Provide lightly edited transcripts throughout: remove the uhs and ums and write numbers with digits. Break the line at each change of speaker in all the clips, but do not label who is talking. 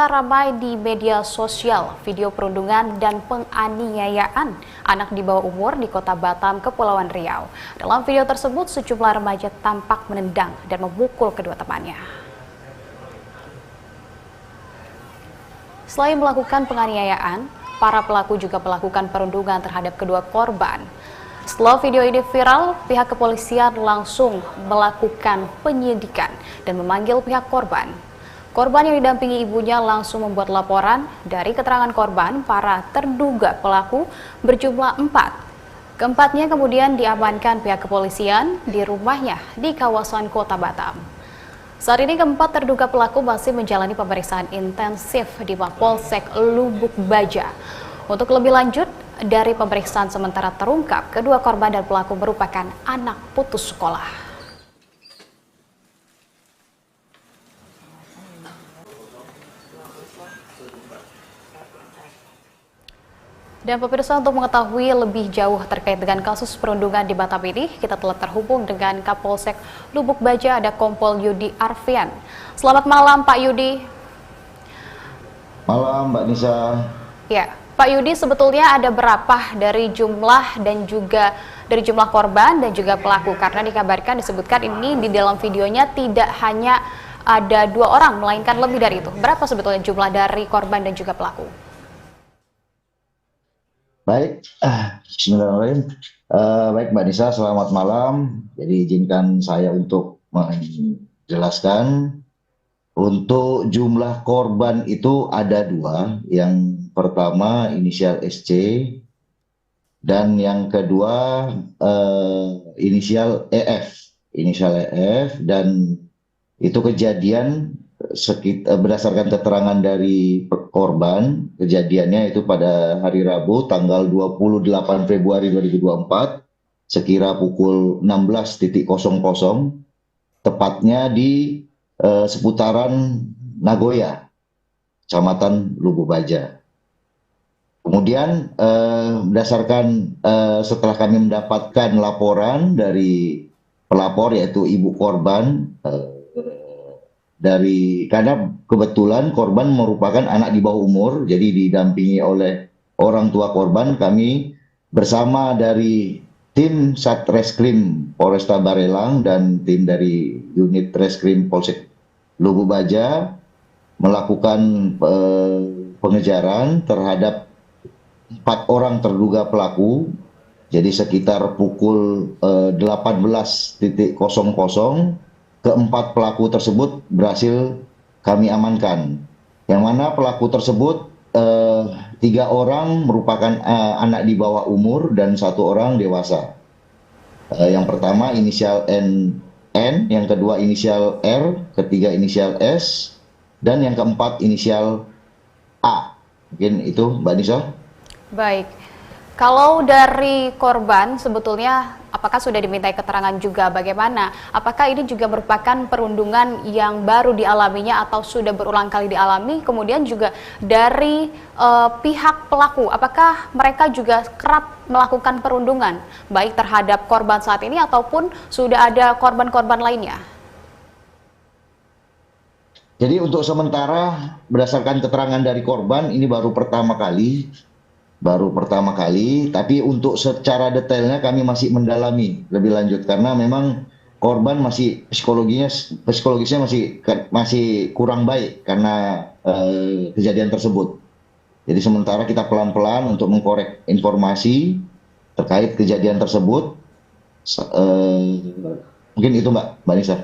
Ramai di media sosial video perundungan dan penganiayaan anak di bawah umur di Kota Batam, Kepulauan Riau. Dalam video tersebut, sejumlah remaja tampak menendang dan memukul kedua temannya. Selain melakukan penganiayaan, para pelaku juga melakukan perundungan terhadap kedua korban. Setelah video ini viral, pihak kepolisian langsung melakukan penyidikan dan memanggil pihak korban. Korban yang didampingi ibunya langsung membuat laporan. Dari keterangan korban, para terduga pelaku berjumlah 4. Keempatnya kemudian diamankan pihak kepolisian di rumahnya di kawasan Kota Batam. Saat ini keempat terduga pelaku masih menjalani pemeriksaan intensif di Mapolsek Lubuk Baja. Untuk lebih lanjut, dari pemeriksaan sementara terungkap kedua korban dan pelaku merupakan anak putus sekolah. Dan pemirsa, untuk mengetahui lebih jauh terkait dengan kasus perundungan di Batam ini, kita telah terhubung dengan Kapolsek Lubuk Baja, ada Kompol Yudi Arfian. Selamat malam Pak Yudi.
Malam Mbak Nisa.
Ya, Pak Yudi, sebetulnya ada berapa dari jumlah dan juga dari jumlah korban dan juga pelaku? Karena dikabarkan disebutkan ini di dalam videonya tidak hanya ada 2 orang, melainkan lebih dari itu. Berapa sebetulnya jumlah dari korban dan juga pelaku?
Baik, bismillahirrahmanirrahim. Baik Mbak Nisa, selamat malam. Jadi izinkan saya untuk menjelaskan. Untuk jumlah korban itu ada 2. Yang pertama inisial SC dan yang kedua inisial EF. Inisial EF, dan itu kejadian berdasarkan keterangan dari korban, kejadiannya itu pada hari Rabu tanggal 28 Februari 2024 sekira pukul 16.00, tepatnya di seputaran Nagoya, Kecamatan Lubuk Baja. Kemudian berdasarkan setelah kami mendapatkan laporan dari pelapor, yaitu ibu korban, karena kebetulan korban merupakan anak di bawah umur, jadi didampingi oleh orang tua korban, kami bersama dari tim Satreskrim Polresta Barelang dan tim dari unit Reskrim Polsek Lubuk Baja melakukan pengejaran terhadap 4 orang terduga pelaku. Jadi sekitar pukul 18.00 keempat pelaku tersebut berhasil kami amankan. Yang mana pelaku tersebut 3 orang merupakan anak di bawah umur dan 1 orang dewasa. Yang pertama inisial N, yang kedua inisial R, ketiga inisial S, dan yang keempat inisial A. Mungkin itu Mbak Nisa. Baik.
Kalau dari korban sebetulnya apakah sudah dimintai keterangan juga bagaimana? Apakah ini juga merupakan perundungan yang baru dialaminya atau sudah berulang kali dialami? Kemudian juga dari pihak pelaku, apakah mereka juga kerap melakukan perundungan baik terhadap korban saat ini ataupun sudah ada korban-korban lainnya?
Jadi untuk sementara berdasarkan keterangan dari korban ini baru pertama kali, tapi untuk secara detailnya kami masih mendalami lebih lanjut karena memang korban masih psikologisnya masih kurang baik karena kejadian tersebut. Jadi sementara kita pelan-pelan untuk mengkorek informasi terkait kejadian tersebut. Mungkin itu Mbak Nisa.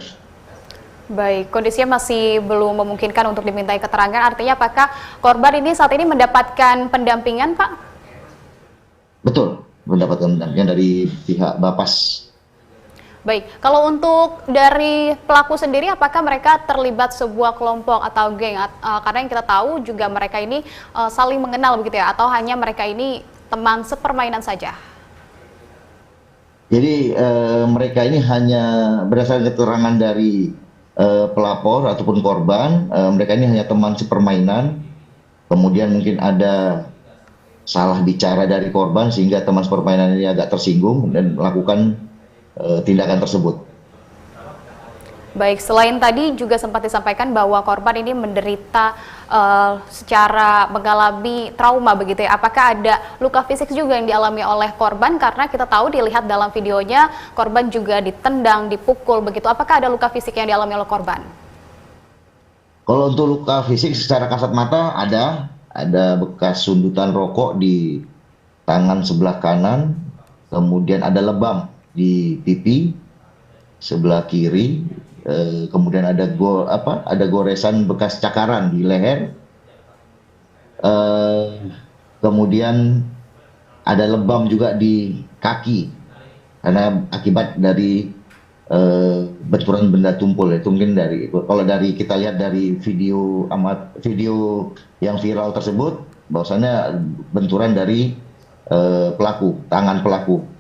Baik, kondisinya masih belum memungkinkan untuk dimintai keterangan. Artinya apakah korban ini saat ini mendapatkan pendampingan, Pak?
Betul, mendapatkan pendampingan dari pihak Bapas.
Baik, kalau untuk dari pelaku sendiri, apakah mereka terlibat sebuah kelompok atau geng? Karena yang kita tahu juga mereka ini saling mengenal begitu ya, atau hanya mereka ini teman sepermainan saja?
Jadi mereka ini hanya berdasarkan keterangan dari pelapor ataupun korban, mereka ini hanya teman sepermainan, kemudian mungkin ada salah bicara dari korban sehingga teman sepermainan ini agak tersinggung dan melakukan tindakan tersebut.
Baik, selain tadi juga sempat disampaikan bahwa korban ini menderita secara mengalami trauma begitu ya. Apakah ada luka fisik juga yang dialami oleh korban? Karena kita tahu dilihat dalam videonya korban juga ditendang, dipukul begitu. Apakah ada luka fisik yang dialami oleh korban?
Kalau untuk luka fisik secara kasat mata ada bekas sundutan rokok di tangan sebelah kanan, kemudian ada lebam di pipi sebelah kiri, kemudian ada goresan bekas cakaran di leher, kemudian ada lebam juga di kaki karena akibat dari benturan benda tumpul. Itu mungkin kalau kita lihat dari video yang viral tersebut, bahwasannya benturan dari tangan pelaku.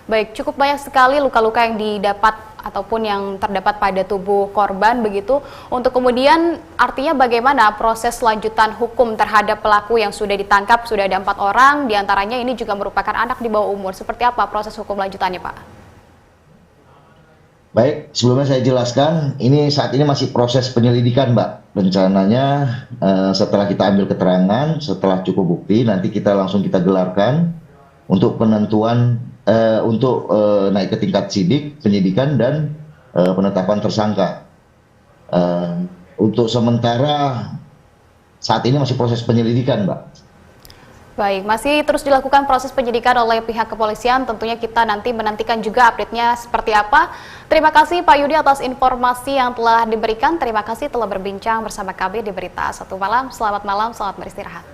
Baik, cukup banyak sekali luka-luka yang didapat ataupun yang terdapat pada tubuh korban begitu. Untuk kemudian artinya bagaimana proses lanjutan hukum terhadap pelaku yang sudah ditangkap, sudah ada 4 orang, diantaranya ini juga merupakan anak di bawah umur. Seperti apa proses hukum lanjutannya, Pak?
Baik, sebelumnya saya jelaskan, saat ini masih proses penyelidikan, Mbak. Rencananya setelah kita ambil keterangan, setelah cukup bukti, nanti kita gelarkan untuk penentuan, naik ke tingkat sidik, penyidikan, dan penetapan tersangka. Untuk sementara saat ini masih proses penyelidikan, Mbak.
Baik, masih terus dilakukan proses penyidikan oleh pihak kepolisian. Tentunya kita nanti menantikan juga update-nya seperti apa. Terima kasih Pak Yudi atas informasi yang telah diberikan. Terima kasih telah berbincang bersama kami di Berita Satu Malam. Selamat malam, selamat beristirahat.